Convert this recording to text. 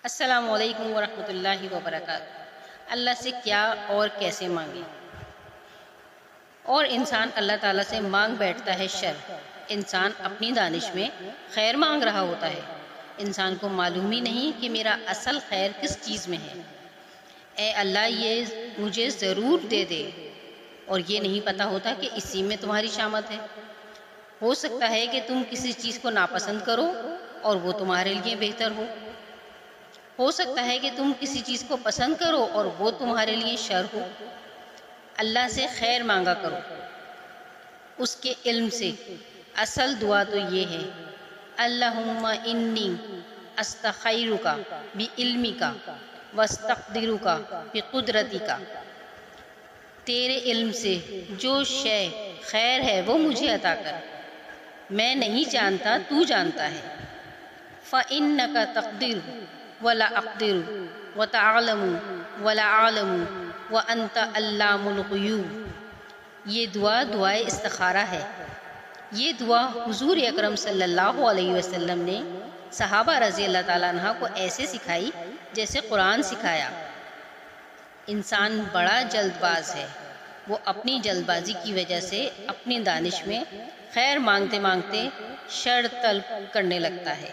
السلام علیکم ورحمۃ اللہ وبرکاتہ۔ اللہ سے کیا اور کیسے مانگیں؟ اور انسان اللہ تعالیٰ سے مانگ بیٹھتا ہے شر۔ انسان اپنی دانش میں خیر مانگ رہا ہوتا ہے۔ انسان کو معلوم ہی نہیں کہ میرا اصل خیر کس چیز میں ہے۔ اے اللہ، یہ مجھے ضرور دے دے، اور یہ نہیں پتہ ہوتا کہ اسی میں تمہاری شامت ہے۔ ہو سکتا ہے کہ تم کسی چیز کو ناپسند کرو اور وہ تمہارے لیے بہتر ہو سکتا ہے کہ تم کسی چیز کو پسند کرو اور وہ تمہارے لیے شر ہو۔ اللہ سے خیر مانگا کرو اس کے علم سے۔ اصل دعا تو یہ ہے، اللہم انی استخیرک بعلمک واستقدرک بقدرتک۔ تیرے علم سے جو شے خیر ہے وہ مجھے عطا کر، میں نہیں جانتا، تو جانتا ہے۔ فإنک تقدر ولا اقدر وتعلم ولا اعلم وانت علام الغیوب۔ یہ دعا دعائے استخارہ ہے۔ یہ دعا حضور اکرم صلی اللہ علیہ وسلم نے صحابہ رضی اللہ تعالیٰ عنہ کو ایسے سکھائی جیسے قرآن سکھایا۔ انسان بڑا جلد باز ہے، وہ اپنی جلد بازی کی وجہ سے اپنی دانش میں خیر مانگتے مانگتے شر طلب کرنے لگتا ہے۔